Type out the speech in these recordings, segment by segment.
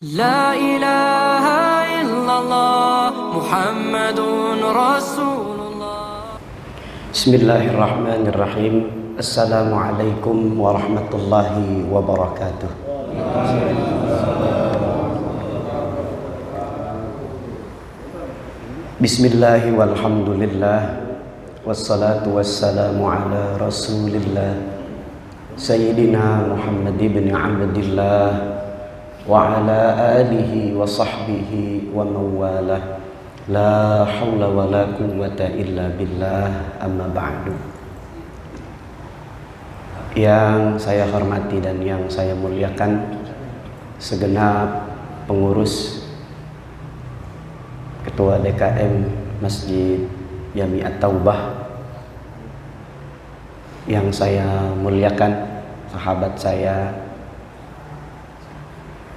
لا إله إلا الله محمد رسول الله. بسم الله الرحمن الرحيم. السلام عليكم ورحمة الله وبركاته. بسم الله والحمد لله والصلاة والسلام على رسول الله سيدنا محمد بن عبد الله وعلى آله وصحبه ومن والاه لا حول ولا قوة إلا بالله أما بعد. Yang saya hormati dan yang saya muliakan segenap pengurus Ketua DKM Masjid Jami'at Taubah, yang saya muliakan sahabat saya,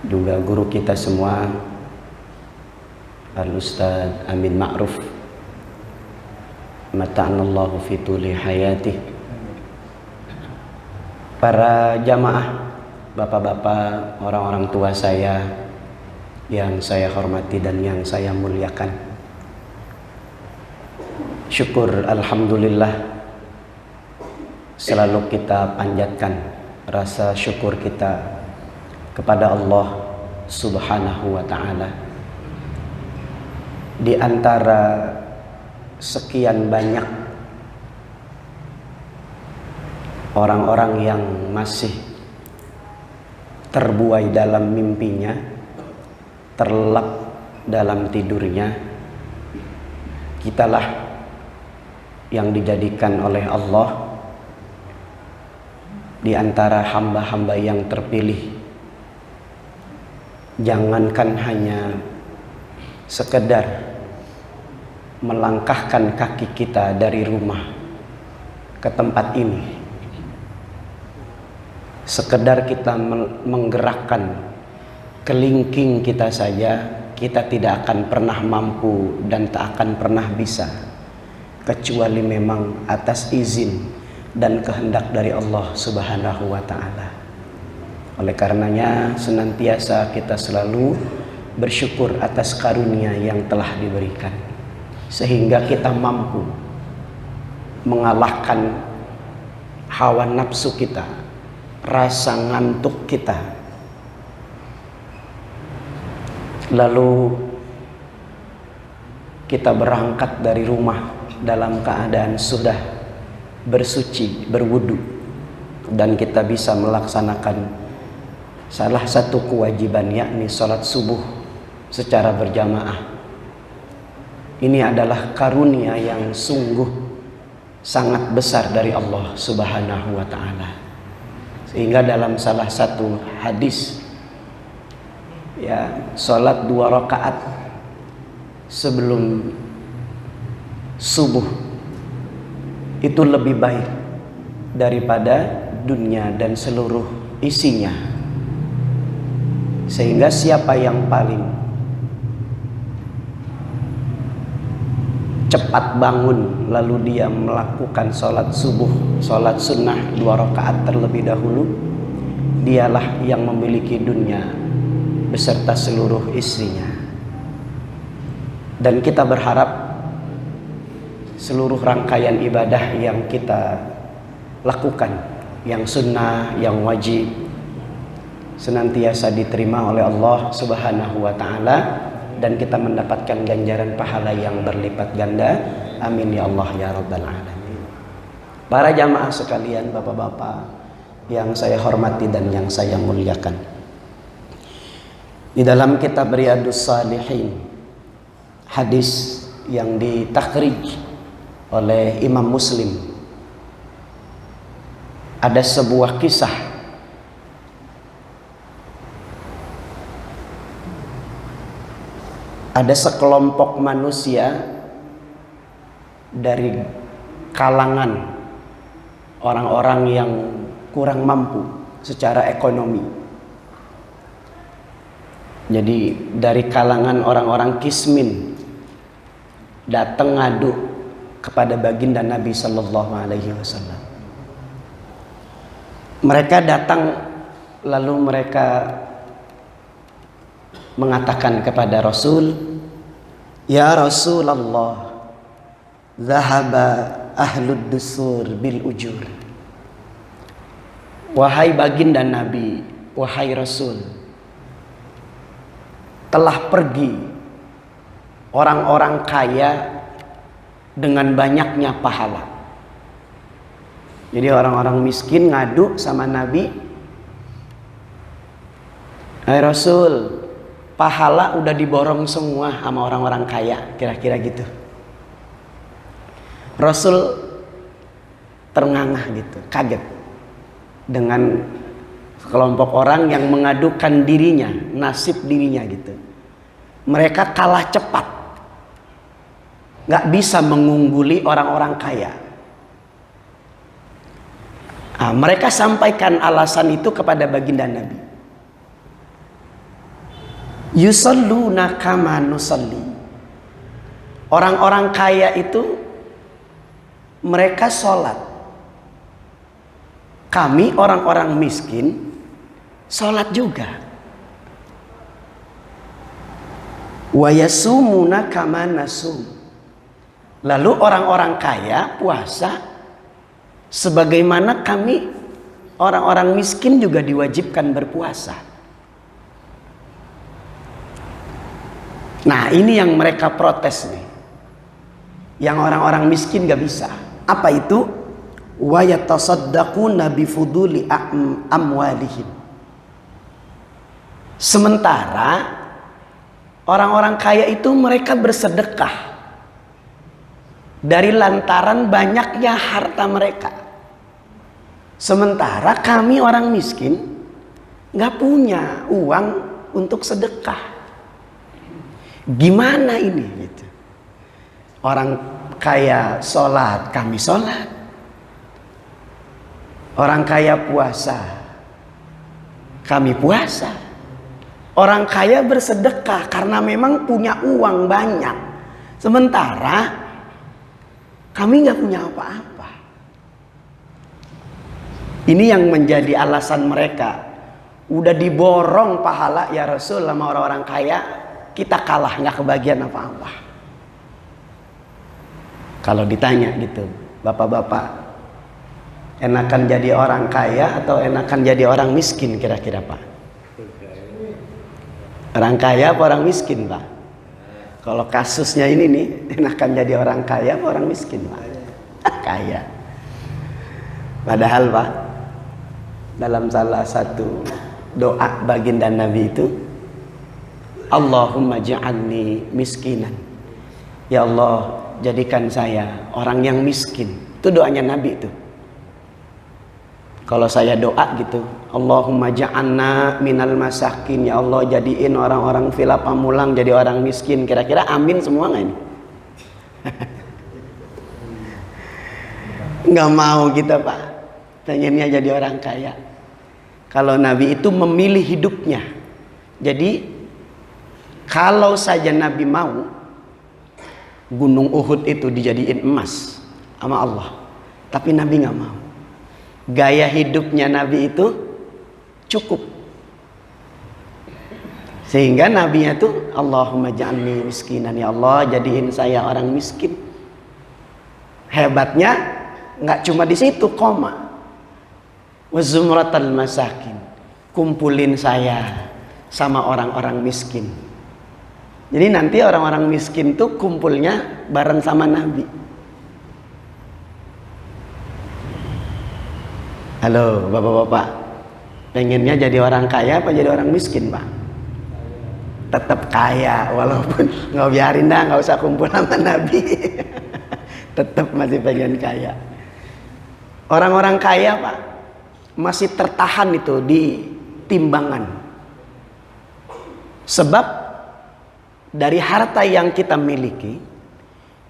juga guru kita semua, Al-Ustaz Amin Ma'ruf, mata'anallahu fi tuli hayatih. Para jamaah, bapak-bapak, orang-orang tua saya yang saya hormati dan yang saya muliakan, syukur alhamdulillah selalu kita panjatkan rasa syukur kita kepada Allah Subhanahu wa ta'ala. Di antara sekian banyak orang-orang yang masih terbuai dalam mimpinya, terlelap dalam tidurnya, kitalah yang dijadikan oleh Allah di antara hamba-hamba yang terpilih. Jangankan hanya sekedar melangkahkan kaki kita dari rumah ke tempat ini, sekedar kita menggerakkan kelingking kita saja, kita tidak akan pernah mampu dan tak akan pernah bisa kecuali memang atas izin dan kehendak dari Allah Subhanahu wa ta'ala. Oleh karenanya senantiasa kita selalu bersyukur atas karunia yang telah diberikan, sehingga kita mampu mengalahkan hawa nafsu kita, rasa ngantuk kita. Lalu kita berangkat dari rumah dalam keadaan sudah bersuci, berwudu, dan kita bisa melaksanakan salah satu kewajiban, yakni sholat subuh secara berjamaah. Ini adalah karunia yang sungguh sangat besar dari Allah Subhanahu wa ta'ala. Sehingga dalam salah satu hadis, ya, sholat 2 rakaat sebelum subuh itu lebih baik daripada dunia dan seluruh isinya. Sehingga siapa yang paling cepat bangun lalu dia melakukan sholat subuh, sholat sunnah 2 rakaat terlebih dahulu, dialah yang memiliki dunia beserta seluruh isinya. Dan kita berharap seluruh rangkaian ibadah yang kita lakukan, yang sunnah, yang wajib, senantiasa diterima oleh Allah Subhanahu wa ta'ala, dan kita mendapatkan ganjaran pahala yang berlipat ganda. Amin ya Allah ya rabbal alamin. Para jamaah sekalian, bapak-bapak yang saya hormati dan yang saya muliakan, di dalam kitab Riyadhus Shalihin, hadis yang ditakhrij oleh Imam Muslim, ada sebuah kisah. Ada sekelompok manusia dari kalangan orang-orang yang kurang mampu secara ekonomi. Jadi dari kalangan orang-orang kismin datang ngadu kepada baginda Nabi Sallallahu Alaihi Wasallam. Mereka datang lalu mereka mengatakan kepada Rasul, "Ya Rasulullah, zahaba ahlud dusur bil ujur." Wahai baginda Nabi, wahai Rasul, telah pergi orang-orang kaya dengan banyaknya pahala. Jadi orang-orang miskin ngadu sama Nabi, "Hai Rasul, pahala udah diborong semua sama orang-orang kaya," kira-kira gitu. Rasul terngangah gitu, kaget dengan kelompok orang yang mengadukan dirinya, nasib dirinya gitu. Mereka kalah cepat, gak bisa mengungguli orang-orang kaya. Mereka sampaikan alasan itu kepada baginda Nabi. Yusalluna kama nusalli. Orang-orang kaya itu mereka sholat. Kami orang-orang miskin sholat juga. Wa yasumuna kama nasum. Lalu orang-orang kaya puasa sebagaimana kami orang-orang miskin juga diwajibkan berpuasa. Nah, ini yang mereka protes nih. Yang orang-orang miskin gak bisa. Apa itu? Wa yatasaddaquna bifuduli amwalihim. Sementara orang-orang kaya itu mereka bersedekah dari lantaran banyaknya harta mereka. Sementara kami orang miskin gak punya uang untuk sedekah. Gimana ini gitu? Orang kaya sholat, kami sholat. Orang kaya puasa, kami puasa. Orang kaya bersedekah karena memang punya uang banyak. Sementara kami nggak punya apa-apa. Ini yang menjadi alasan mereka. Udah diborong pahala ya Rasul sama orang-orang kaya, kita kalah, nggak kebagian apa-apa. Kalau ditanya gitu, bapak-bapak, enakan jadi orang kaya atau enakan jadi orang miskin kira-kira Pak? Orang kaya apa orang miskin Pak? Kalau kasusnya ini nih, enakan jadi orang kaya apa orang miskin Pak? Kaya. Padahal Pak, dalam salah satu doa baginda Nabi itu, Allahumma ja'alni miskinan. Ya Allah, jadikan saya orang yang miskin. Itu doanya Nabi itu. Kalau saya doa gitu, Allahumma ja'alna minal masakin. Ya Allah, jadiin orang-orang Villa Pamulang jadi orang miskin. Kira-kira amin semua nggak ini? Nggak mau kita Pak, pengennya jadi orang kaya. Kalau Nabi itu memilih hidupnya. Jadi kalau saja Nabi mau Gunung Uhud itu dijadiin emas sama Allah, tapi Nabi nggak mau. Gaya hidupnya Nabi itu cukup, sehingga Nabinya tuh Allahumma ja'alni miskinan. Ya Allah, jadiin saya orang miskin. Hebatnya nggak cuma di situ, koma. Wa zumratal masakin, kumpulin saya sama orang-orang miskin. Jadi nanti orang-orang miskin tuh kumpulnya bareng sama Nabi. Halo bapak-bapak, pengennya jadi orang kaya apa jadi orang miskin Pak? Tetap kaya, walaupun nggak, biarin dah, nggak usah kumpul sama Nabi. Tetap masih pengen kaya. Orang-orang kaya Pak masih tertahan itu di timbangan. Sebab dari harta yang kita miliki,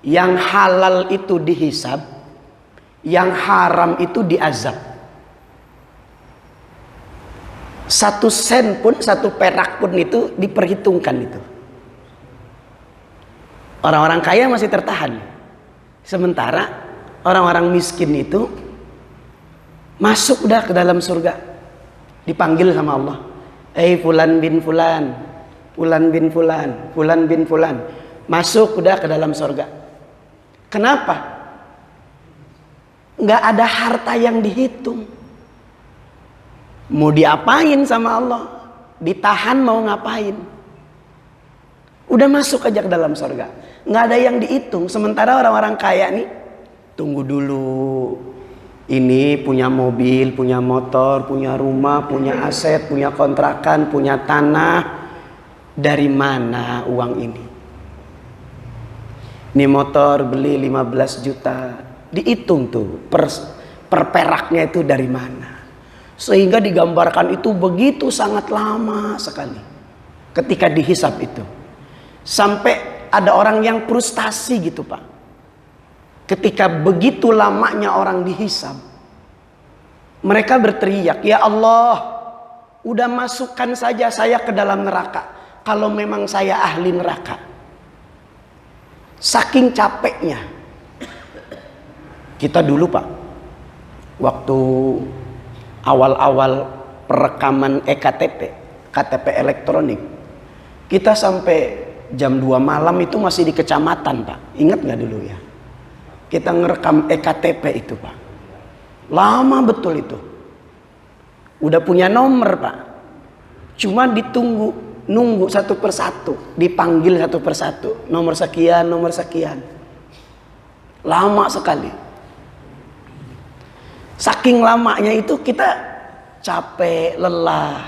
yang halal itu dihisab, yang haram itu diazab. 1 sen pun, 1 perak pun itu diperhitungkan itu. Orang-orang kaya masih tertahan. Sementara orang-orang miskin itu masuk udah ke dalam surga. Dipanggil sama Allah. Fulan bin Fulan, Fulan bin Fulan, Fulan bin Fulan. Masuk udah ke dalam surga. Kenapa? Nggak ada harta yang dihitung. Mau diapain sama Allah? Ditahan mau ngapain? Udah masuk aja ke dalam surga. Nggak ada yang dihitung. Sementara orang-orang kaya nih, tunggu dulu. Ini punya mobil, punya motor, punya rumah, punya aset, punya kontrakan, punya tanah. Dari mana uang ini? Ini motor beli 15 juta. Dihitung tuh per peraknya itu dari mana. Sehingga digambarkan itu begitu sangat lama sekali. Ketika dihisap itu. Sampai ada orang yang frustasi gitu Pak. Ketika begitu lamanya orang dihisap. Mereka berteriak, ya Allah, udah masukkan saja saya ke dalam neraka. Kalau memang saya ahli neraka. Saking capeknya. Kita dulu Pak, waktu awal-awal perekaman EKTP, KTP elektronik, kita sampai jam 2 malam itu masih di kecamatan Pak. Ingat nggak dulu ya? Kita ngerekam EKTP itu Pak. Lama betul itu. Udah punya nomor Pak. Cuma nunggu satu persatu, dipanggil satu persatu, nomor sekian, nomor sekian. Lama sekali. Saking lamanya itu kita capek, lelah.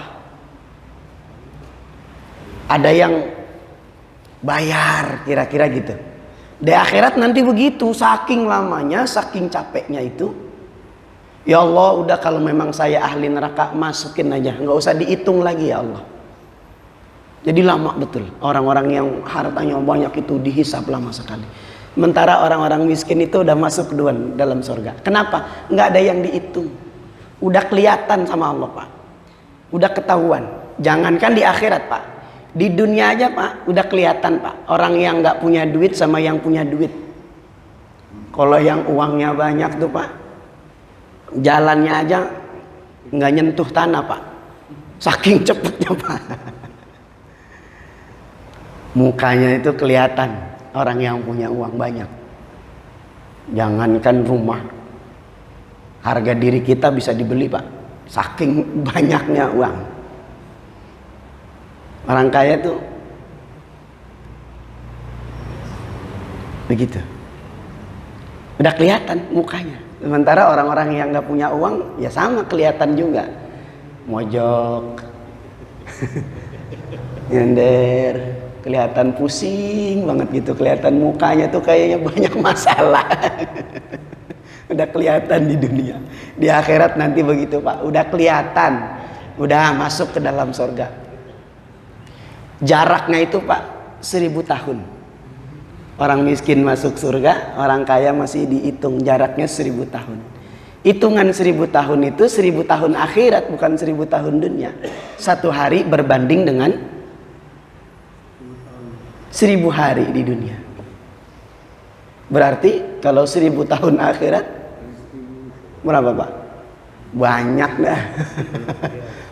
Ada yang bayar kira-kira gitu. Di akhirat nanti begitu, saking lamanya, saking capeknya itu. Ya Allah, udah kalau memang saya ahli neraka, masukin aja, nggak usah dihitung lagi ya Allah. Jadi lama betul. Orang-orang yang hartanya banyak itu dihisap lama sekali. Sementara orang-orang miskin itu udah masuk duluan dalam surga. Kenapa? Nggak ada yang dihitung. Udah kelihatan sama Allah Pak. Udah ketahuan. Jangankan di akhirat Pak. Di dunia aja Pak, udah kelihatan Pak. Orang yang nggak punya duit sama yang punya duit. Kalau yang uangnya banyak tuh Pak, jalannya aja nggak nyentuh tanah Pak. Saking cepetnya Pak. Mukanya itu kelihatan orang yang punya uang banyak. Jangankan rumah, harga diri kita bisa dibeli Pak. Saking banyaknya uang. Orang kaya tuh begitu. Udah kelihatan mukanya. Sementara orang-orang yang nggak punya uang ya sama kelihatan juga. Mojok, nyender, kelihatan pusing banget gitu, kelihatan mukanya tuh kayaknya banyak masalah. Udah kelihatan di dunia. Di akhirat nanti begitu Pak, udah kelihatan, udah masuk ke dalam surga. Jaraknya itu Pak 1000 tahun. Orang miskin masuk surga, orang kaya masih dihitung jaraknya 1000 tahun. Hitungan 1000 tahun itu 1000 tahun akhirat, bukan 1000 tahun dunia. Satu hari berbanding dengan 1000 hari di dunia. Berarti kalau 1000 tahun akhirat berapa Pak? Banyak dah.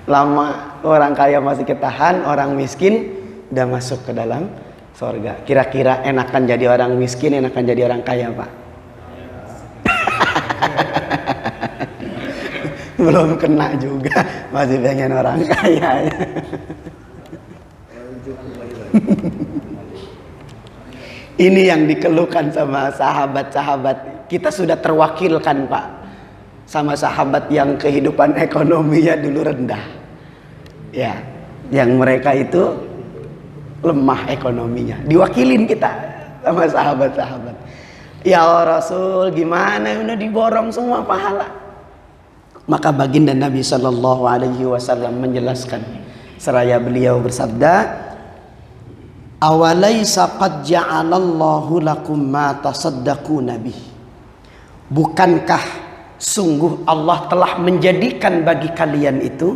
Lama orang kaya masih ketahan, orang miskin udah masuk ke dalam surga. Kira-kira enakan jadi orang miskin, enakan jadi orang kaya Pak? Belum kena juga, masih pengen orang kaya. Ini yang dikeluhkan sama sahabat-sahabat. Kita sudah terwakilkan Pak sama sahabat yang kehidupan ekonominya dulu rendah. Ya, yang mereka itu lemah ekonominya. Diwakilin kita sama sahabat-sahabat. Ya Rasul, gimana udah diborong semua pahala. Maka baginda Nabi Shallallahu Alaihi Wasallam menjelaskan, seraya beliau bersabda, awalaisa qad ja'alallahu lakum ma tasaddaquna bih. Bukankah sungguh Allah telah menjadikan bagi kalian itu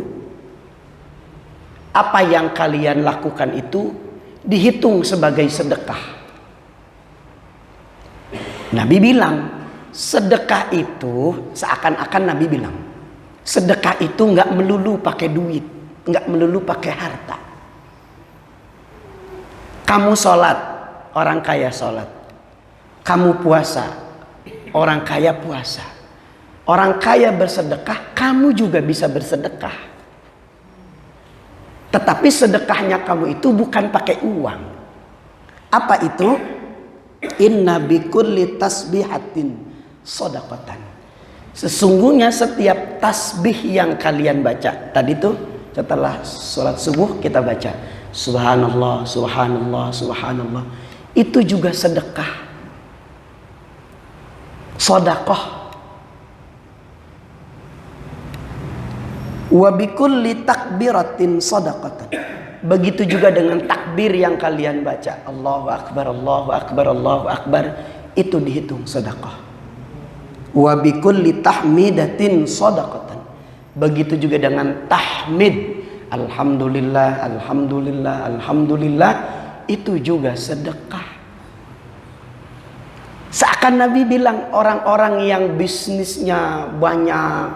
apa yang kalian lakukan itu dihitung sebagai sedekah. Nabi bilang sedekah itu, seakan-akan Nabi bilang sedekah itu nggak melulu pakai duit, nggak melulu pakai harta. Kamu sholat, orang kaya sholat. Kamu puasa, orang kaya puasa. Orang kaya bersedekah, kamu juga bisa bersedekah. Tetapi sedekahnya kamu itu bukan pakai uang. Apa itu? Inna bikulli tasbihatin shadaqatan. Sesungguhnya setiap tasbih yang kalian baca, tadi tuh setelah sholat subuh kita baca Subhanallah, Subhanallah, Subhanallah, itu juga sedekah, sedekah. Wa bikulli takbiratin shadaqatan. Begitu juga dengan takbir yang kalian baca, Allahu Akbar, Allahu Akbar, Allahu Akbar, itu dihitung sedekah. Wa bikulli tahmidatin shadaqatan. Begitu juga dengan tahmid, alhamdulillah, alhamdulillah, alhamdulillah, itu juga sedekah. Seakan Nabi bilang orang-orang yang bisnisnya banyak,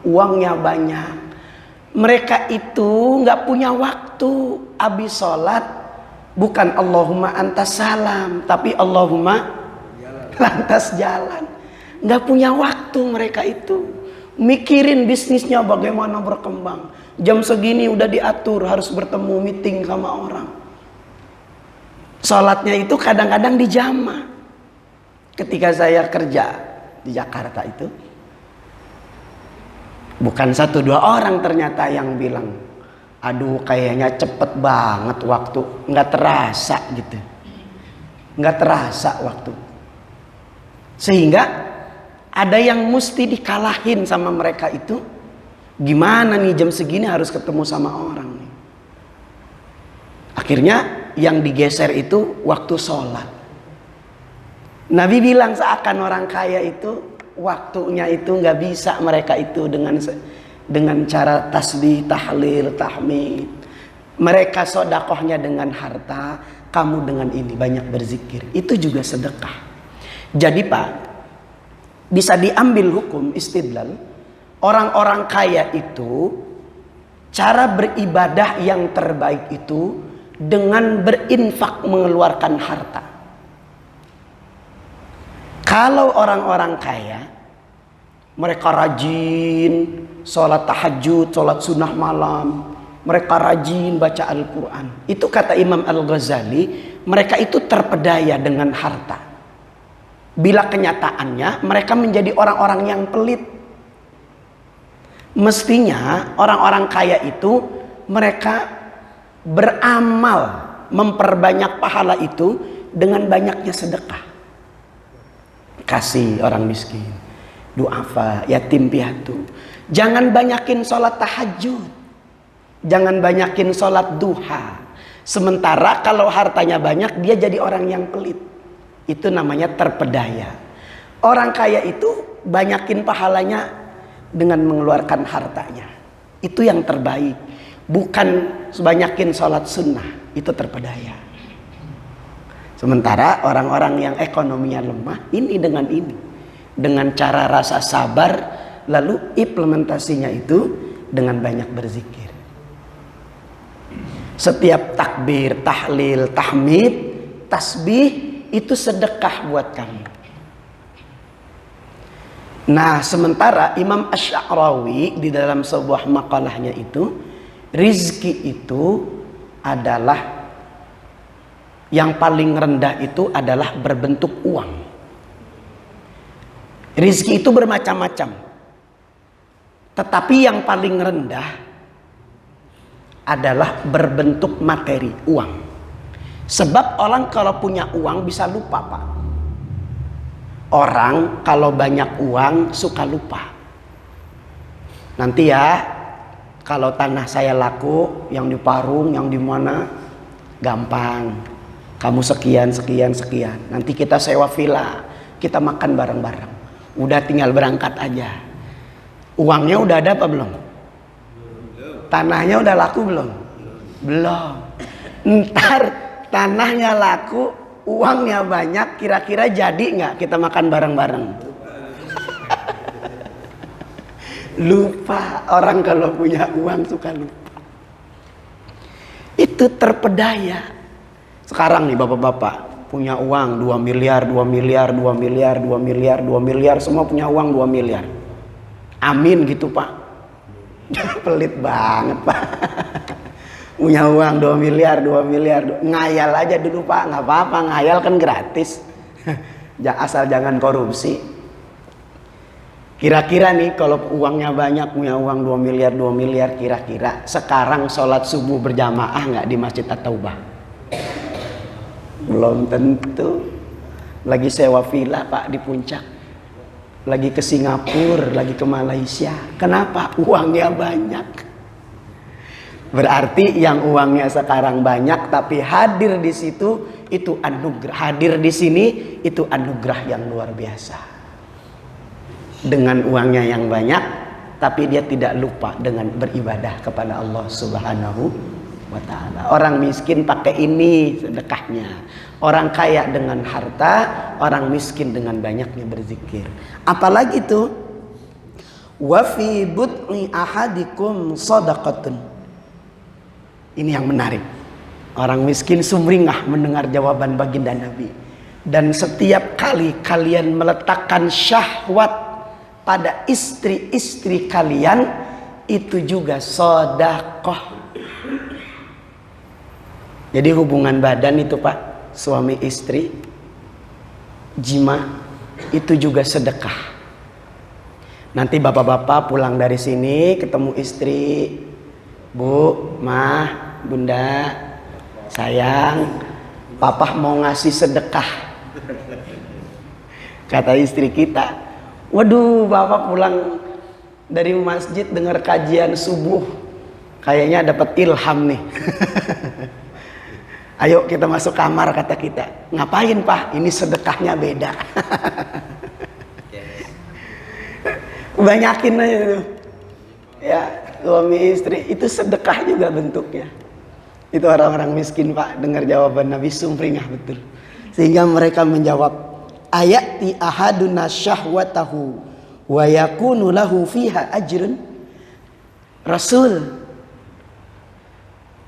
uangnya banyak, mereka itu nggak punya waktu. Habis sholat bukan Allahumma antas salam, tapi Allahumma lantas jalan. Nggak punya waktu mereka itu. Mikirin bisnisnya bagaimana berkembang. Jam segini udah diatur harus bertemu meeting sama orang. Sholatnya itu kadang-kadang di jamaah. Ketika saya kerja di Jakarta itu, bukan 1-2 orang ternyata yang bilang, aduh kayaknya cepet banget waktu, nggak terasa gitu, nggak terasa waktu. Sehingga ada yang mesti dikalahin sama mereka itu. Gimana nih jam segini harus ketemu sama orang nih. Akhirnya yang digeser itu waktu sholat. Nabi bilang seakan orang kaya itu waktunya itu nggak bisa mereka itu dengan cara tasbih, tahlil, tahmid. Mereka sodakohnya dengan harta, kamu dengan ini banyak berzikir. Itu juga sedekah. Jadi Pak, bisa diambil hukum istidlal. Orang-orang kaya itu cara beribadah yang terbaik itu dengan berinfak, mengeluarkan harta. Kalau orang-orang kaya, mereka rajin sholat tahajud, sholat sunnah malam, mereka rajin baca Al-Quran. Itu kata Imam Al-Ghazali, mereka itu terpedaya dengan harta. Bila kenyataannya mereka menjadi orang-orang yang pelit. Mestinya orang-orang kaya itu mereka beramal memperbanyak pahala itu dengan banyaknya sedekah. Kasih orang miskin, duafa, yatim piatu. Jangan banyakin sholat tahajud, jangan banyakin sholat duha. Sementara kalau hartanya banyak dia jadi orang yang pelit. Itu namanya terpedaya. Orang kaya itu banyakin pahalanya dengan mengeluarkan hartanya. Itu yang terbaik. Bukan sebanyakin sholat sunnah. Itu terpedaya. Sementara orang-orang yang ekonominya lemah, ini dengan ini. Dengan cara rasa sabar, lalu implementasinya itu dengan banyak berzikir. Setiap takbir, tahlil, tahmid, tasbih, itu sedekah buat kamu. Nah, sementara Imam Asy-Sya'rawi di dalam sebuah makalahnya itu, rizki itu adalah yang paling rendah itu adalah berbentuk uang. Rizki itu bermacam-macam. Tetapi yang paling rendah adalah berbentuk materi, uang. Sebab orang kalau punya uang bisa lupa, Pak. Orang kalau banyak uang suka lupa. Nanti ya, kalau tanah saya laku, yang di Parung, yang di mana, gampang. Kamu sekian, sekian, sekian. Nanti kita sewa villa, kita makan bareng-bareng. Udah tinggal berangkat aja. Uangnya udah ada apa belum? Tanahnya udah laku belum? Belum. Ntar tanahnya laku, uangnya banyak, kira-kira jadi nggak kita makan bareng-bareng? Lupa. Orang kalau punya uang suka lupa. Itu terpedaya. Sekarang nih bapak-bapak punya uang 2 miliar, 2 miliar, 2 miliar, 2 miliar, 2 miliar, semua punya uang 2 miliar. Amin gitu Pak. Pelit banget Pak. Punya uang 2 miliar, 2 miliar. Ngayal aja dulu Pak, nggak apa-apa, ngayal kan gratis. Asal jangan korupsi. Kira-kira nih kalau uangnya banyak, punya uang 2 miliar, 2 miliar, kira-kira sekarang sholat subuh berjamaah nggak di Masjid At-Taubah? Belum tentu. Lagi sewa villa Pak di puncak, lagi ke Singapura, lagi ke Malaysia. Kenapa? Uangnya banyak. Berarti yang uangnya sekarang banyak tapi hadir di situ itu anugerah. Hadir di sini itu anugerah yang luar biasa. Dengan uangnya yang banyak tapi dia tidak lupa dengan beribadah kepada Allah Subhanahu wa ta'ala. Orang miskin pakai ini sedekahnya. Orang kaya dengan harta, orang miskin dengan banyaknya berzikir. Apalagi itu? Wa fi bud'i ahadikum shadaqatun. Ini yang menarik. Orang miskin sumringah mendengar jawaban baginda Nabi. Dan setiap kali kalian meletakkan syahwat pada istri-istri kalian, itu juga sedekah. Jadi hubungan badan itu Pak, suami istri, jima, itu juga sedekah. Nanti bapak-bapak pulang dari sini ketemu istri, Bu, Mah, Bunda, sayang, Papa mau ngasih sedekah. Kata istri kita, waduh Bapak pulang dari masjid dengar kajian subuh, kayaknya dapat ilham nih. Ayo kita masuk kamar, kata kita. Ngapain Pak? Ini sedekahnya beda. Banyakin aja tuh. Ya, suami istri itu sedekah juga bentuknya. Itu orang-orang miskin Pak, dengar jawaban Nabi sumringah betul. Sehingga mereka menjawab, ayati ahaduna syahwatahu wa yakunu lahu fiha ajrun. Rasul,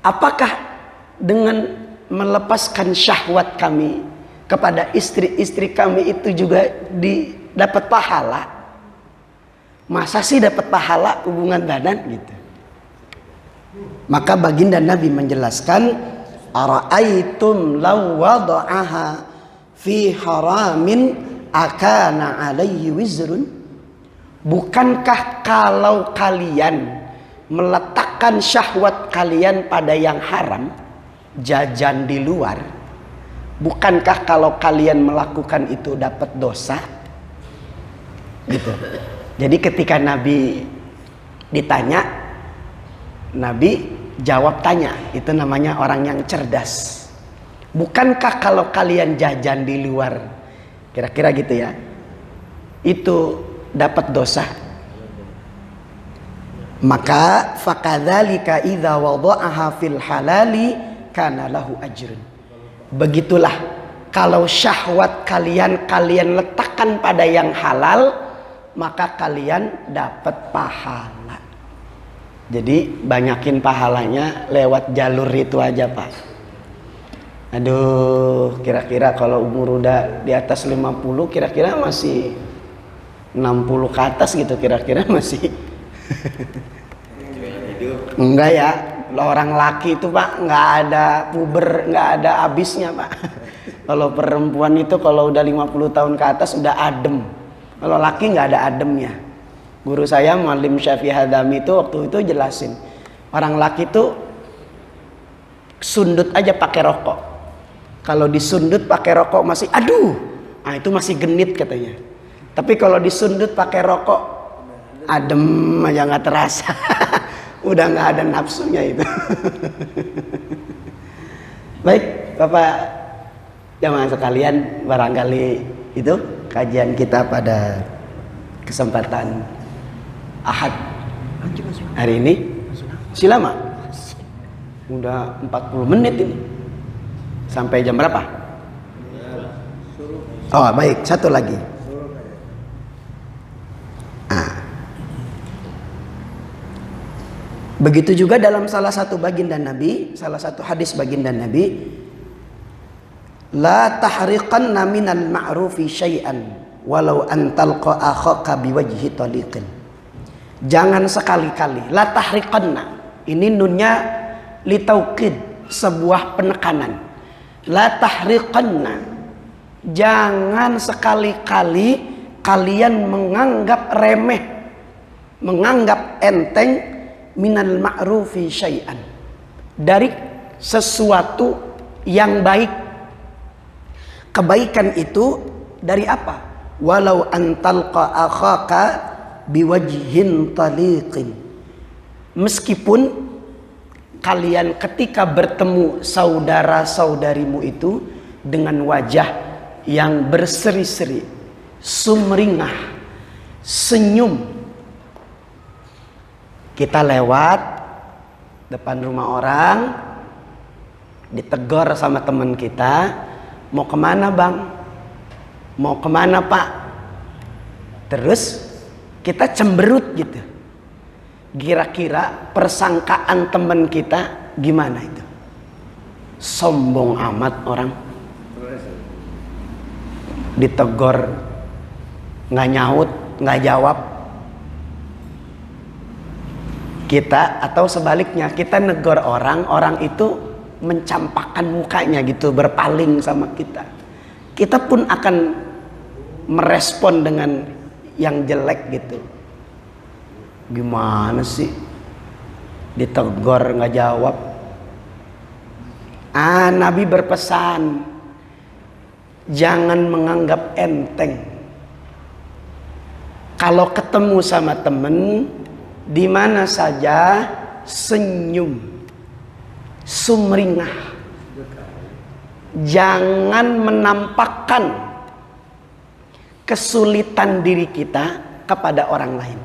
apakah dengan melepaskan syahwat kami kepada istri-istri kami itu juga dapat pahala? Masa sih dapat pahala hubungan badan gitu? Maka baginda Nabi menjelaskan, ara'aitum law wada'aha fi haramin akana alaihi wizrun. Bukankah kalau kalian meletakkan syahwat kalian pada yang haram, jajan di luar, bukankah kalau kalian melakukan itu dapat dosa? Gitu. Jadi ketika Nabi ditanya, Nabi jawab tanya. Itu namanya orang yang cerdas. Bukankah kalau kalian jajan di luar, kira-kira gitu ya, itu dapat dosa? Maka fakadzalika idza wada'aha fil halali kana lahu ajrun. Begitulah kalau syahwat kalian letakkan pada yang halal, maka kalian dapat pahala. Jadi banyakin pahalanya lewat jalur itu aja Pak. Aduh, kira-kira kalau umur udah di atas 50, kira-kira masih 60 ke atas gitu, kira-kira masih. Enggak ya, orang laki itu Pak nggak ada puber, nggak ada habisnya Pak. Kalau perempuan itu kalau udah 50 tahun ke atas udah adem. Kalau laki nggak ada ademnya. Guru saya Muallim Syafi'i Hadami itu waktu itu jelasin, orang laki itu sundut aja pakai rokok. Kalau disundut pakai rokok masih aduh, nah itu masih genit katanya. Tapi kalau disundut pakai rokok adem aja nggak terasa. Udah nggak ada nafsunya itu. Baik Bapak jamaah sekalian, barangkali itu kajian kita pada kesempatan Ahad hari ini. Silama udah 40 menit ini. Sampai jam berapa? Oh baik, satu lagi. Begitu juga dalam salah satu baginda Nabi, salah satu hadis baginda Nabi, La tahriqanna minal ma'rufi syai'an walau an talqa akhaka biwajhi taliqin. Jangan sekali-kali. La tahriqanna. Ini nunnya litaukid, sebuah penekanan. La tahriqanna. Jangan sekali-kali kalian menganggap remeh, menganggap enteng minal ma'rufi syai'an, dari sesuatu yang baik. Kebaikan itu dari apa? Walau antalqa akhaka biwajhin taliqin. Meskipun kalian ketika bertemu saudara-saudarimu itu dengan wajah yang berseri-seri, sumringah, senyum. Kita lewat depan rumah orang, ditegur sama teman kita, mau kemana bang? Mau kemana pak? Terus kita cemberut gitu. Kira-kira persangkaan teman kita gimana itu? Sombong amat orang. Ditegur, nggak nyaut, nggak jawab. Kita atau sebaliknya, kita negor orang, orang itu mencampakkan mukanya gitu, berpaling sama kita. Kita pun akan merespon dengan yang jelek gitu. Gimana sih? Ditegur nggak jawab. Nabi berpesan, jangan menganggap enteng. Kalau ketemu sama temen, di mana saja senyum, sumringah. Jangan menampakkan kesulitan diri kita kepada orang lain.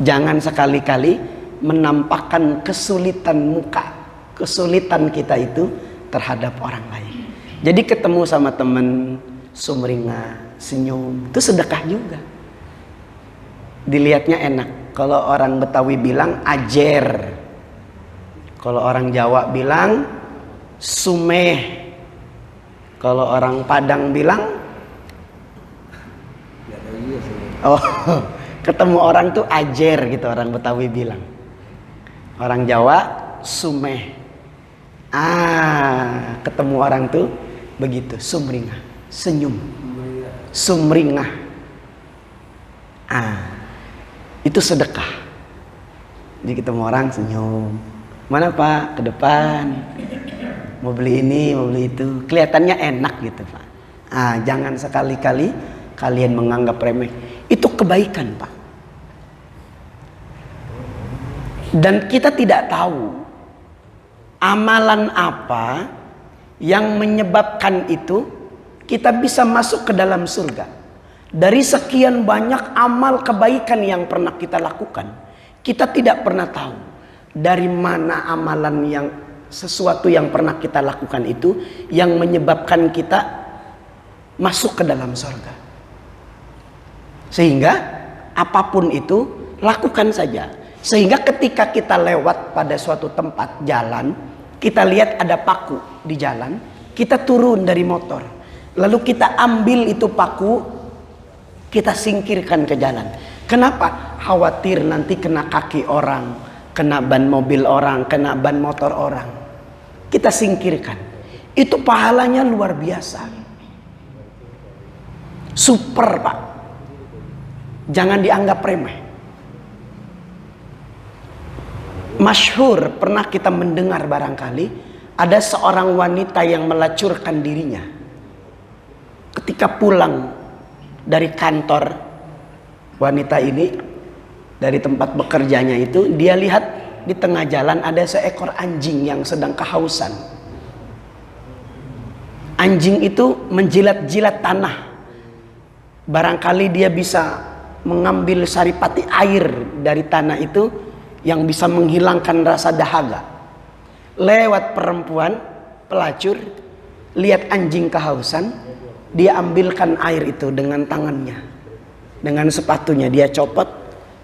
Jangan sekali-kali menampakkan kesulitan muka, kesulitan kita itu terhadap orang lain. Jadi ketemu sama temen, sumringah, senyum, itu sedekah juga. Dilihatnya enak. Kalau orang Betawi bilang ajer, kalau orang Jawa bilang sumeh, kalau orang Padang bilang ketemu orang tuh ajer gitu, orang Betawi bilang. Orang Jawa sumeh. Ketemu orang tuh begitu, sumringah, senyum, sumringah. Itu sedekah. Jadi ketemu orang senyum. Mana pak? Ke depan. Mau beli ini, mau beli itu. Kelihatannya enak gitu pak. Jangan sekali-kali kalian menganggap remeh. Itu kebaikan pak. Dan kita tidak tahu amalan apa yang menyebabkan itu kita bisa masuk ke dalam surga. Dari sekian banyak amal kebaikan yang pernah kita lakukan, kita tidak pernah tahu dari mana amalan yang sesuatu yang pernah kita lakukan itu yang menyebabkan kita masuk ke dalam surga. Sehingga apapun itu lakukan saja. Sehingga ketika kita lewat pada suatu tempat jalan, kita lihat ada paku di jalan, kita turun dari motor, lalu kita ambil itu paku, kita singkirkan ke jalan. Kenapa? Khawatir nanti kena kaki orang, kena ban mobil orang, kena ban motor orang. Kita singkirkan. Itu pahalanya luar biasa. Super pak. Jangan dianggap remeh. Masyhur, pernah kita mendengar barangkali, ada seorang wanita yang melacurkan dirinya. Ketika pulang dari kantor, wanita ini dari tempat bekerjanya itu, dia lihat di tengah jalan ada seekor anjing yang sedang kehausan. Anjing itu menjilat-jilat tanah. Barangkali dia bisa mengambil saripati air dari tanah itu yang bisa menghilangkan rasa dahaga. Lewat perempuan pelacur, lihat anjing kehausan, dia ambilkan air itu dengan tangannya, dengan sepatunya dia copot,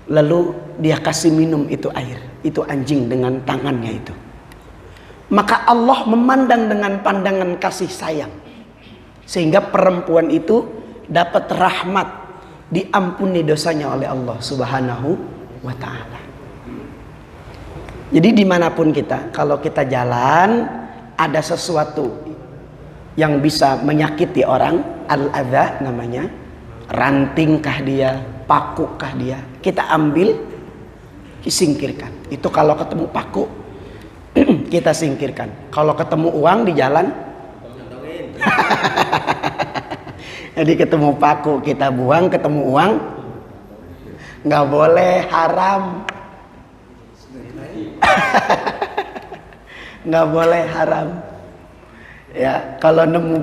lalu dia kasih minum itu air, itu anjing dengan tangannya itu. maka Allah memandang dengan pandangan kasih sayang, sehingga perempuan itu dapat rahmat, diampuni dosanya oleh Allah Subhanahu wa ta'ala. Jadi dimanapun kita, kalau kita jalan ada sesuatu yang bisa menyakiti orang, al-adha namanya, rantingkah dia, pakukah dia, kita ambil, disingkirkan. Itu kalau ketemu paku kita singkirkan. Kalau ketemu uang di jalan jadi ketemu paku kita buang, ketemu uang nggak boleh, haram. Nggak boleh, haram. Ya, kalau nemu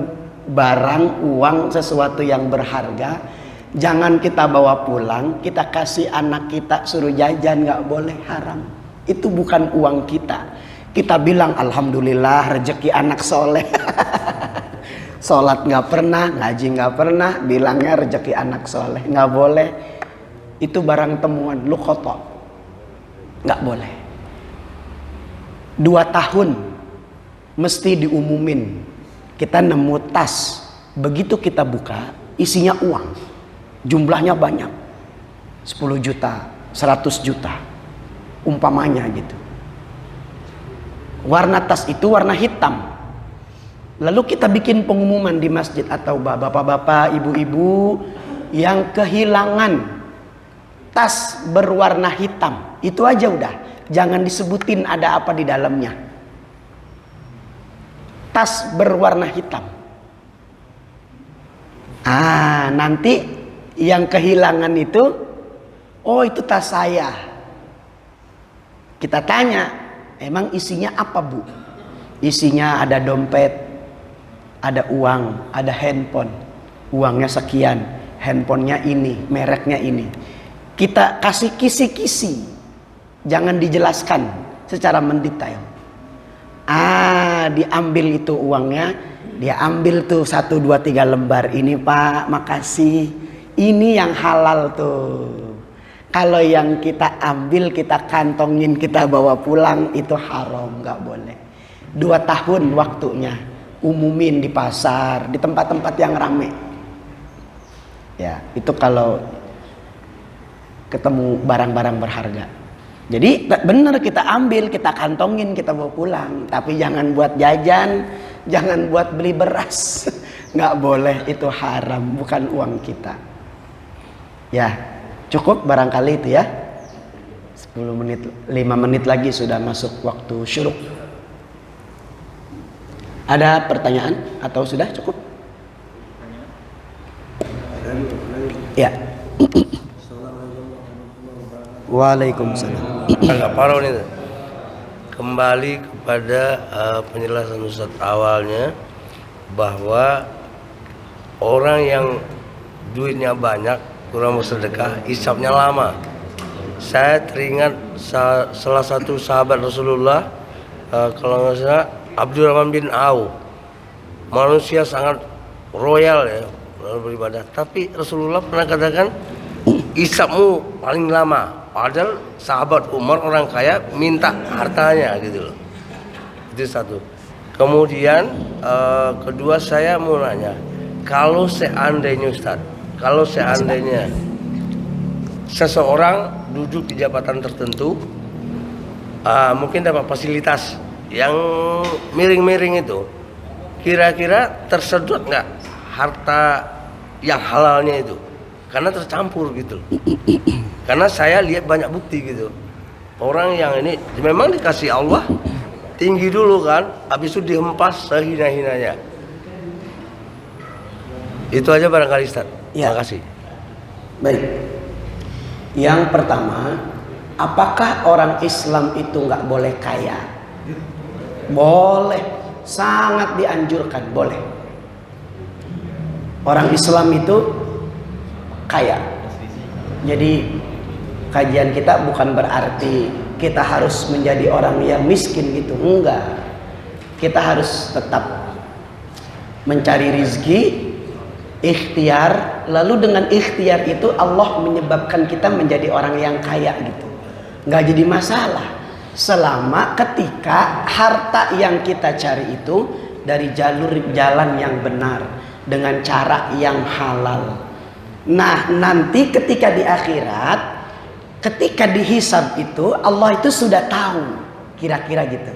barang, uang, sesuatu yang berharga, jangan kita bawa pulang, kita kasih anak kita suruh jajan, nggak boleh, haram. Itu bukan uang kita. Kita bilang alhamdulillah rezeki anak soleh. Sholat nggak pernah, ngaji nggak pernah, bilangnya rezeki anak soleh, nggak boleh. Itu barang temuan, lu kotor, nggak boleh. 2 tahun mesti diumumin. Kita nemu tas, begitu kita buka isinya uang, jumlahnya banyak, 10 juta, 100 juta, umpamanya gitu. Warna tas itu warna hitam. Lalu kita bikin pengumuman di masjid atau bapak-bapak, ibu-ibu yang kehilangan tas berwarna hitam. Itu aja udah, jangan disebutin ada apa di dalamnya. Tas berwarna hitam. Nanti yang kehilangan itu, oh itu tas saya. Kita tanya, emang isinya apa bu? Isinya ada dompet, ada uang, ada handphone. Uangnya sekian, handphonenya ini, mereknya ini. Kita kasih kisi-kisi, jangan dijelaskan secara mendetail. Diambil itu uangnya, dia ambil tuh 1, 2, 3 lembar. Ini pak, makasih. Ini yang halal tuh. Kalau yang kita ambil, kita kantongin, kita bawa pulang, itu haram, nggak boleh. 2 tahun waktunya, umumin di pasar, di tempat-tempat yang rame. Ya, itu kalau ketemu barang-barang berharga. Jadi benar kita ambil, kita kantongin, kita bawa pulang. Tapi jangan buat jajan, jangan buat beli beras. Nggak boleh, itu haram, bukan uang kita. Ya, cukup barangkali itu ya. 10 menit, 5 menit lagi sudah masuk waktu syuruk. Ada pertanyaan atau sudah cukup? Ya. Waalaikumsalam. Agak parah nih. Kembali kepada penjelasan Ustaz awalnya, bahwa orang yang duitnya banyak kurang bersedekah, hisabnya lama. Saya teringat salah satu sahabat Rasulullah, kalau nggak salah Abdurrahman bin Auf, manusia sangat royal ya dalam beribadah, tapi Rasulullah pernah katakan hisabmu paling lama. Padahal sahabat Umar orang kaya minta hartanya gitu loh. Itu satu. Kemudian kedua, saya mau nanya, kalau seandainya Ustaz, kalau seandainya seseorang duduk di jabatan tertentu, mungkin dapat fasilitas yang miring-miring itu, kira-kira tersedot nggak harta yang halalnya itu? Karena tercampur gitu. Karena saya lihat banyak bukti gitu. Orang yang ini memang dikasih Allah tinggi dulu kan, habis itu dihempas sehina-hinanya. Itu aja barangkali Ustaz. Ya. Terima kasih. Baik. Yang pertama, apakah orang Islam itu nggak boleh kaya? Boleh, sangat dianjurkan, boleh. Orang Islam itu kaya. Jadi kajian kita bukan berarti kita harus menjadi orang yang miskin gitu, enggak. Kita harus tetap mencari rizki, ikhtiar, lalu dengan ikhtiar itu Allah menyebabkan kita menjadi orang yang kaya gitu. Enggak jadi masalah. selama ketika harta yang kita cari itu dari jalan yang benar, dengan cara yang halal. Nah, nanti ketika di akhirat, ketika dihisab itu, Allah itu sudah tahu, kira-kira gitu.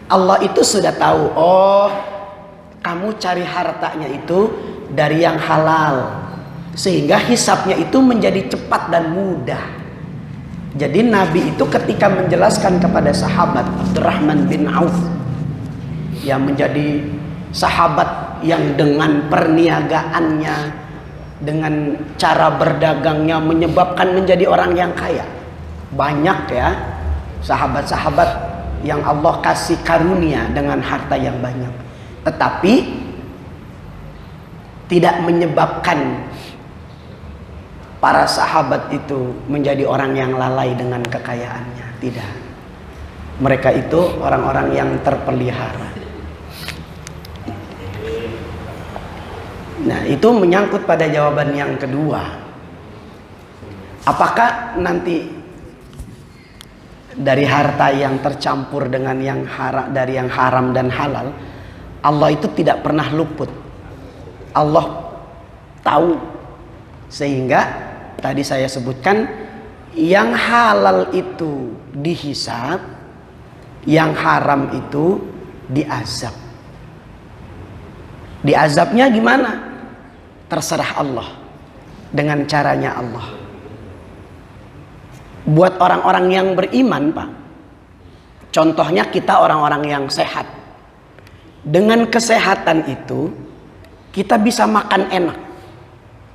Allah itu sudah tahu, oh kamu cari hartanya itu dari yang halal, sehingga hisabnya itu menjadi cepat dan mudah. Jadi Nabi itu ketika menjelaskan kepada sahabat Abdurrahman bin Auf, yang menjadi sahabat yang dengan perniagaannya, dengan cara berdagangnya menyebabkan menjadi orang yang kaya. Banyak ya sahabat-sahabat yang Allah kasih karunia dengan harta yang banyak, tetapi tidak menyebabkan para sahabat itu menjadi orang yang lalai dengan kekayaannya. Tidak. Mereka itu orang-orang yang terpelihara. Nah, itu menyangkut pada jawaban yang kedua. Apakah nanti dari harta yang tercampur dengan yang haram, dari yang haram dan halal, Allah itu tidak pernah luput. Allah tahu, sehingga tadi saya sebutkan yang halal itu dihisab, yang haram itu diazab. Diazabnya gimana? Terserah Allah, dengan caranya Allah. Buat orang-orang yang beriman, Pak, contohnya kita orang-orang yang sehat. Dengan kesehatan itu kita bisa makan enak.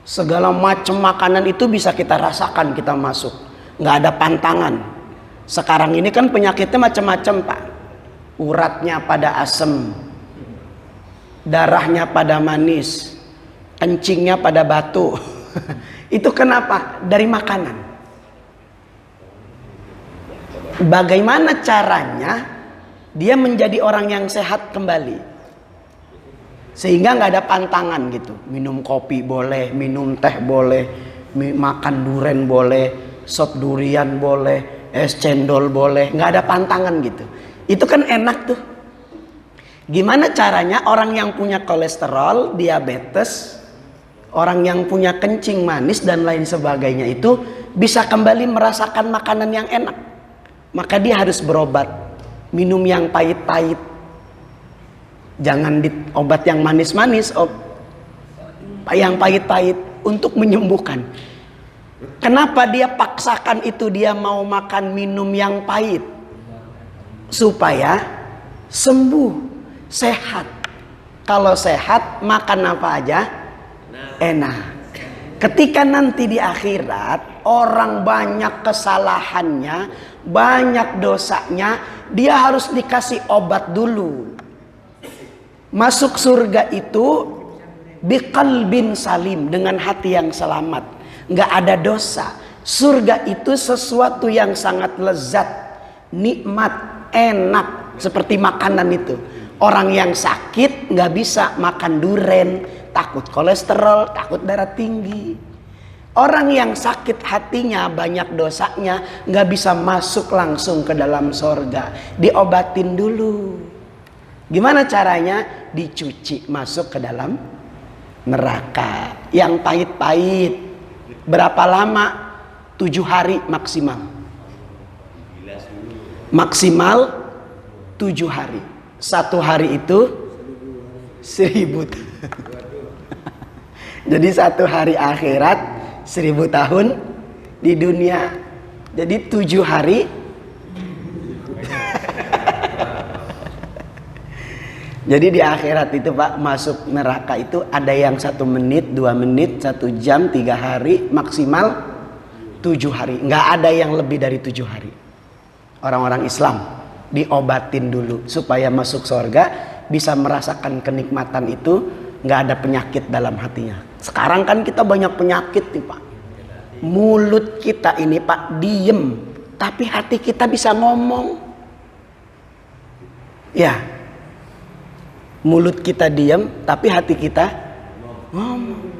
Segala macam makanan itu bisa kita rasakan, kita masuk, nggak ada pantangan. Sekarang ini kan penyakitnya macam-macam, Pak. Uratnya pada asam, darahnya pada manis, kencingnya pada batu. Itu kenapa? Dari makanan. Bagaimana caranya dia menjadi orang yang sehat kembali, sehingga nggak ada pantangan gitu. Minum kopi boleh, minum teh boleh, makan duren boleh, sop durian boleh, es cendol boleh, nggak ada pantangan gitu. Itu kan enak tuh. Gimana caranya orang yang punya kolesterol, diabetes, orang yang punya kencing manis dan lain sebagainya itu bisa kembali merasakan makanan yang enak? Maka dia harus berobat, minum yang pahit-pahit. Jangan obat yang manis-manis, yang pahit-pahit untuk menyembuhkan. Kenapa dia paksakan itu, dia mau makan minum yang pahit? Supaya sembuh, sehat. Kalau sehat, makan apa aja enak. Ketika nanti di akhirat orang banyak kesalahannya, banyak dosanya, dia harus dikasih obat dulu. Masuk surga itu biqalbin salim, dengan hati yang selamat, nggak ada dosa. Surga itu sesuatu yang sangat lezat, nikmat, enak, seperti makanan itu. Orang yang sakit nggak bisa makan duren, takut kolesterol, takut darah tinggi. Orang yang sakit hatinya, banyak dosanya, nggak bisa masuk langsung ke dalam sorga. Diobatin dulu. Gimana caranya? Dicuci masuk ke dalam neraka yang pahit-pahit. Berapa lama? 7 hari maksimal. Maksimal 7 hari. 1 hari itu 1000. Jadi 1 hari akhirat 1000 tahun di dunia. Jadi 7 hari. Jadi di akhirat itu, Pak, masuk neraka itu ada yang 1 menit, 2 menit, 1 jam, 3 hari, maksimal 7 hari. Nggak ada yang lebih dari 7 hari. Orang-orang Islam diobatin dulu supaya masuk surga, bisa merasakan kenikmatan itu, nggak ada penyakit dalam hatinya. Sekarang kan kita banyak penyakit nih, Pak. Mulut kita ini, Pak, diem, tapi hati kita bisa ngomong. Ya, mulut kita diem, tapi hati kita ngomong.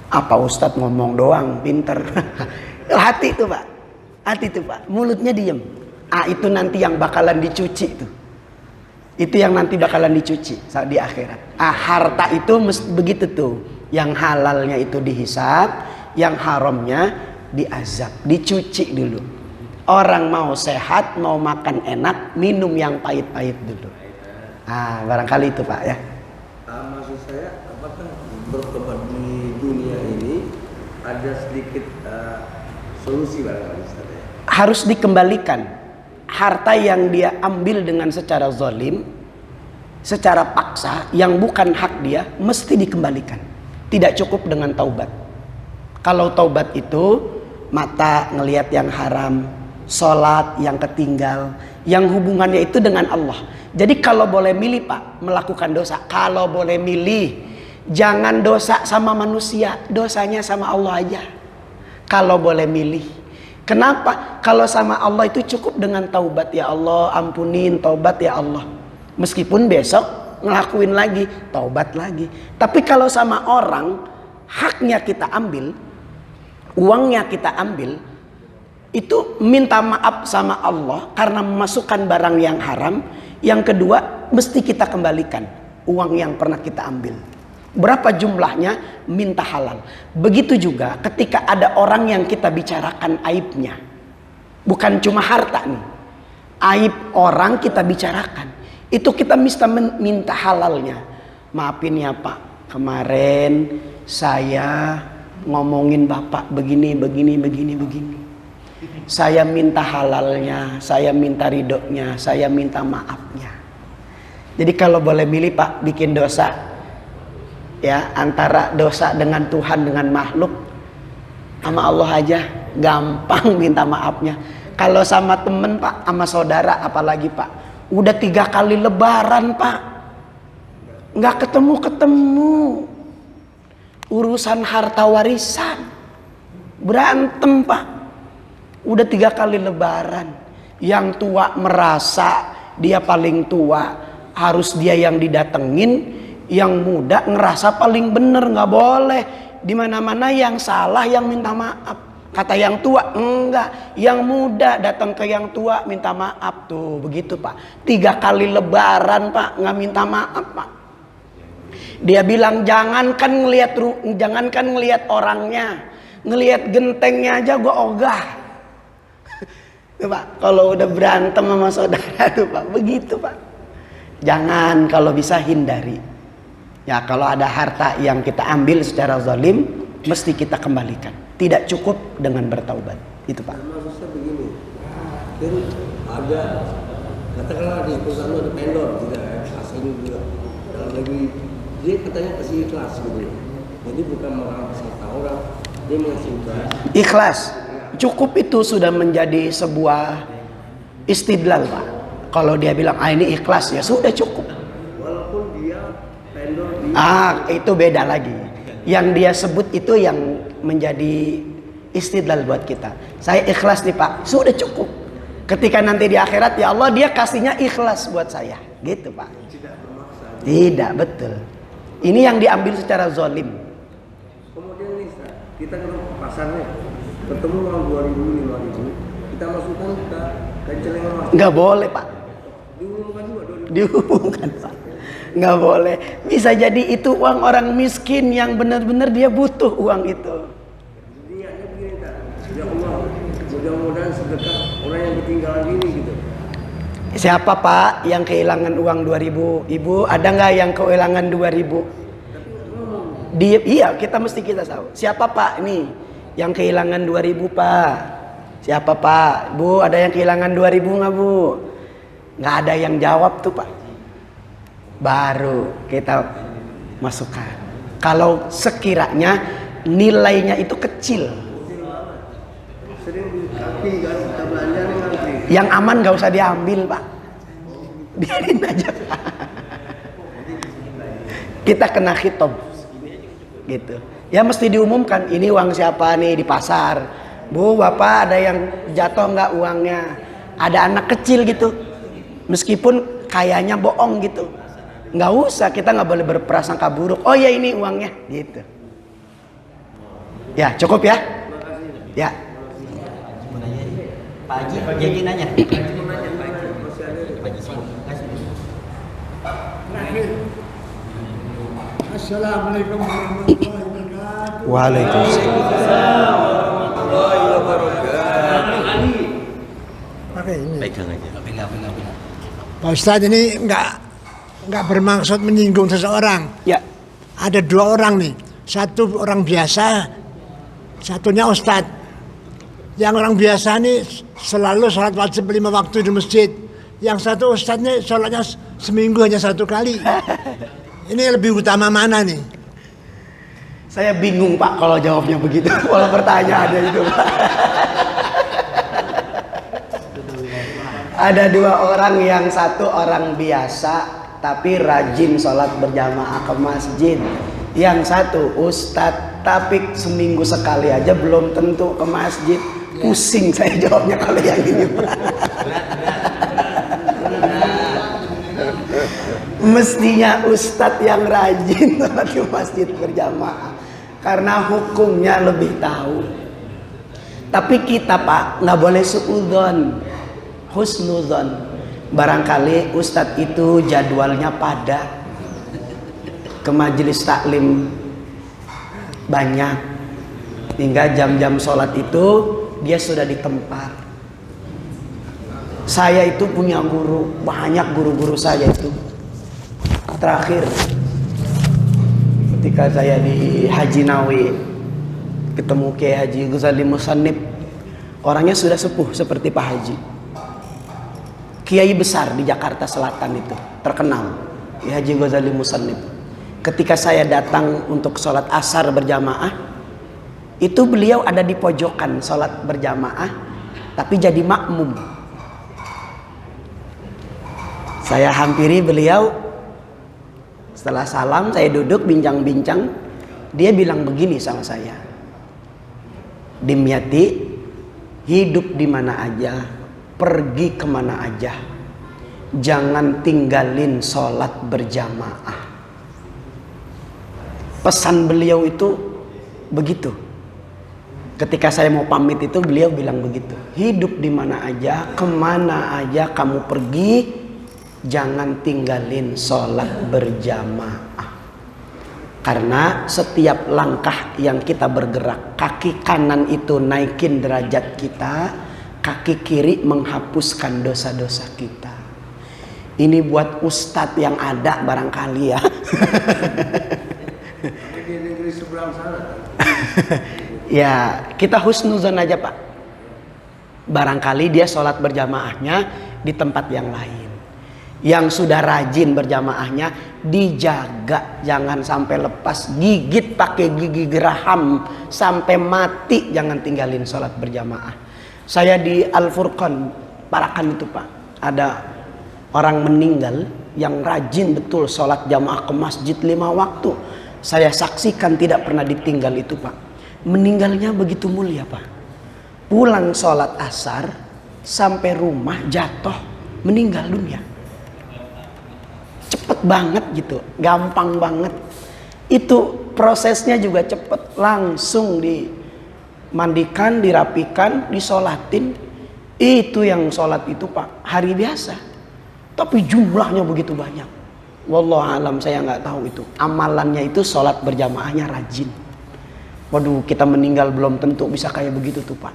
Apa Ustadz ngomong doang, pinter? Hati itu, Pak. Hati itu, Pak. Mulutnya diem, Itu nanti yang bakalan dicuci tuh. Itu yang nanti bakalan dicuci saat di akhirat. Harta itu begitu tuh. Yang halalnya itu dihisab, yang haramnya diazab, dicuci dulu. Orang mau sehat, mau makan enak, minum yang pahit-pahit dulu. Barangkali itu Pak ya. Maksud saya, apakah bertobat di dunia ini ada sedikit solusi barangkali Ustaz ya? Harus dikembalikan. Harta yang dia ambil dengan secara zalim, secara paksa, yang bukan hak dia, mesti dikembalikan. Tidak cukup dengan taubat. Kalau taubat itu mata ngelihat yang haram, sholat yang ketinggal, yang hubungannya itu dengan Allah. Jadi kalau boleh milih Pak, melakukan dosa, kalau boleh milih, jangan dosa sama manusia, dosanya sama Allah aja. Kalau boleh milih. Kenapa? Kalau sama Allah itu cukup dengan taubat, ya Allah ampunin, taubat ya Allah. Meskipun besok ngelakuin lagi, taubat lagi. Tapi kalau sama orang, haknya kita ambil, uangnya kita ambil, itu minta maaf sama Allah karena memasukkan barang yang haram. Yang kedua, mesti kita kembalikan uang yang pernah kita ambil. Berapa jumlahnya, minta halal. Begitu juga ketika ada orang yang kita bicarakan aibnya. Bukan cuma harta nih. Aib orang kita bicarakan. Itu kita minta halalnya. Maafin ya Pak, kemarin saya ngomongin Bapak begini. Saya minta halalnya, saya minta ridhonya, saya minta maafnya. Jadi kalau boleh milih Pak, bikin dosa, ya antara dosa dengan Tuhan dengan makhluk, sama Allah aja gampang minta maafnya. Kalau sama temen Pak, sama saudara apalagi Pak, udah 3 kali lebaran Pak, nggak ketemu. Urusan harta warisan, berantem Pak. Udah 3 kali lebaran. Yang tua merasa dia paling tua, harus dia yang didatengin. Yang muda ngerasa paling bener, nggak boleh. Dimana-mana yang salah yang minta maaf. Kata yang tua enggak, yang muda datang ke yang tua minta maaf. Tuh begitu Pak. 3 kali lebaran Pak nggak minta maaf Pak. Dia bilang jangankan ngelihat orangnya, ngelihat gentengnya aja gua ogah. Tuh Pak, kalau udah berantem sama saudara tuh Pak, begitu Pak. Jangan, kalau bisa hindari. Ya kalau ada harta yang kita ambil secara zalim, mesti kita kembalikan. Tidak cukup dengan bertaubat. Itu Pak. Maksudnya begini, kan ada, katakanlah di perusahaan ada vendor, tidak asing juga. Dalam negeri, dia katanya kasih ikhlas gitu. Jadi bukan merampas harta orang, dia mengasih ikhlas. Ikhlas. Cukup itu sudah menjadi sebuah istidlal Pak. Kalau dia bilang ini ikhlas, ya sudah cukup. Walaupun dia vendor di... Itu beda lagi. Yang dia sebut itu yang menjadi istidlal buat kita. Saya ikhlas nih Pak, sudah cukup. Ketika nanti di akhirat ya Allah dia kasihnya ikhlas buat saya. Gitu Pak. Tidak bermaksa. Tidak, betul. Ini yang diambil secara zalim. Kemudian nih, kita ke pasarnya, ketemu uang 2.000, 5.000, kita masukkan ke celengan mas. Nggak boleh Pak. Diumumkan juga 2.000. Diumumkan Pak. Nggak boleh. Bisa jadi itu uang orang miskin yang benar-benar dia butuh uang itu. Niatnya begini tak? Ya Allah, mudah-mudahan sedekah orang yang ketinggalan ini gitu. Siapa Pak yang kehilangan uang 2.000? Ibu ada nggak yang kehilangan 2.000? Iya kita tahu. Siapa Pak nih yang kehilangan 2.000 Pak? Siapa Pak? Bu ada yang kehilangan 2.000 nggak Bu? Nggak ada yang jawab tuh Pak. Baru kita masukkan. Kalau sekiranya nilainya itu kecil, Sering di kaki kan kita belanja nih ngantri. yang aman nggak usah diambil Pak. Biarin aja Pak. Kita kena khitab gitu. Ya mesti diumumkan ini uang siapa nih di pasar. Bu Bapak ada yang jatuh nggak uangnya? Ada anak kecil gitu. Meskipun kayaknya bohong gitu. Nggak usah, kita nggak boleh berprasangka buruk. Oh ya ini uangnya gitu. Ya cukup ya. Ya. Pak Haji, jadi nanya. Assalamualaikum warahmatullahi wabarakatuh. Waalaikumsalam. Oke, ini. Pegang aja. Pak Ustadz ini nggak bermaksud menyinggung seseorang. Ya, Ada dua orang nih, satu orang biasa, satunya Ustadz. Yang orang biasa nih selalu sholat wajib 5 waktu di masjid. Yang satu Ustadz nih sholatnya seminggu hanya 1 kali. Ini lebih utama mana nih? saya bingung Pak kalau jawabnya begitu. Kalau pertanyaannya itu Pak. Ada 2 orang, yang satu orang biasa tapi rajin sholat berjamaah ke masjid. Yang satu ustadz tapi seminggu sekali aja belum tentu ke masjid. Pusing saya jawabnya kalau yang ini Pak. Mestinya ustadz yang rajin sholat ke masjid berjamaah karena hukumnya lebih tahu. Tapi kita Pak nggak boleh suudzon, husnudzon. Barangkali ustadz itu jadwalnya padat, ke majelis taklim banyak, hingga jam-jam sholat itu dia sudah di tempat. Saya itu punya guru, banyak guru-guru saya itu. Terakhir ketika saya di Haji Nawi ketemu Kiai Haji Ghazali Musannif, orangnya sudah sepuh seperti Pak Haji, kiai besar di Jakarta Selatan itu, terkenal, Kiai Haji Ghazali Musannif. Ketika saya datang untuk sholat asar berjamaah, itu beliau ada di pojokan sholat berjamaah, tapi jadi makmum. Saya hampiri beliau. Setelah salam, saya duduk bincang-bincang. Dia bilang begini sama saya, Dimyati, hidup di mana aja, pergi kemana aja, jangan tinggalin sholat berjamaah. Pesan beliau itu begitu. Ketika saya mau pamit itu beliau bilang begitu. Hidup di mana aja, kemana aja kamu pergi, jangan tinggalin sholat berjamaah. Karena setiap langkah yang kita bergerak, kaki kanan itu naikin derajat kita, kaki kiri menghapuskan dosa-dosa kita. Ini buat ustadz yang ada barangkali ya. Di negeri seberang sana. Ya, kita husnuzon aja Pak. Barangkali dia sholat berjamaahnya di tempat yang lain. Yang sudah rajin berjamaahnya dijaga, jangan sampai lepas. Gigit pakai gigi geraham sampai mati, jangan tinggalin sholat berjamaah. Saya di Al-Furqan Parakan itu Pak, ada orang meninggal yang rajin betul sholat jamaah ke masjid 5 waktu. Saya saksikan tidak pernah ditinggal itu Pak. Meninggalnya begitu mulia Pak. Pulang sholat asar sampai rumah jatuh meninggal dunia. Cepet banget gitu, gampang banget. Itu prosesnya juga cepet, langsung dimandikan, dirapikan, disolatin. Itu yang sholat itu Pak, hari biasa. Tapi jumlahnya begitu banyak. Wallahu alam, saya nggak tahu itu. Amalannya itu sholat berjamaahnya rajin. Waduh, kita meninggal belum tentu bisa kayak begitu tuh Pak.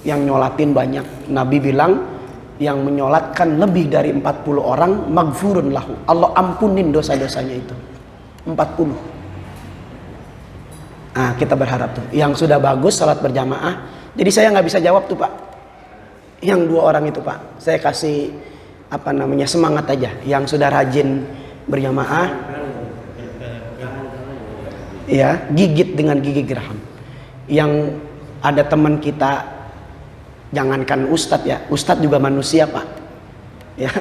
Yang nyolatin banyak. Nabi bilang, yang menyolatkan lebih dari 40 orang, maghfurun lahu, Allah ampunin dosa-dosanya itu 40. Nah, kita berharap tuh yang sudah bagus sholat berjamaah. Jadi saya nggak bisa jawab tuh Pak, yang 2 orang itu Pak, saya kasih semangat aja. Yang sudah rajin berjamaah, ya, gigit dengan gigi geraham. Yang ada teman kita, jangankan ustadz ya, ustadz juga manusia Pak. Ya,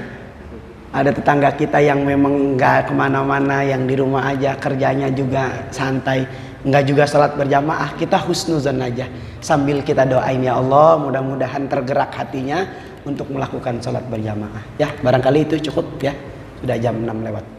ada tetangga kita yang memang nggak kemana-mana, yang di rumah aja, kerjanya juga santai, nggak juga sholat berjamaah. Kita husnuzon aja, sambil kita doain, ya Allah, mudah-mudahan tergerak hatinya untuk melakukan sholat berjamaah. Ya, barangkali itu cukup ya, sudah jam 6 lewat.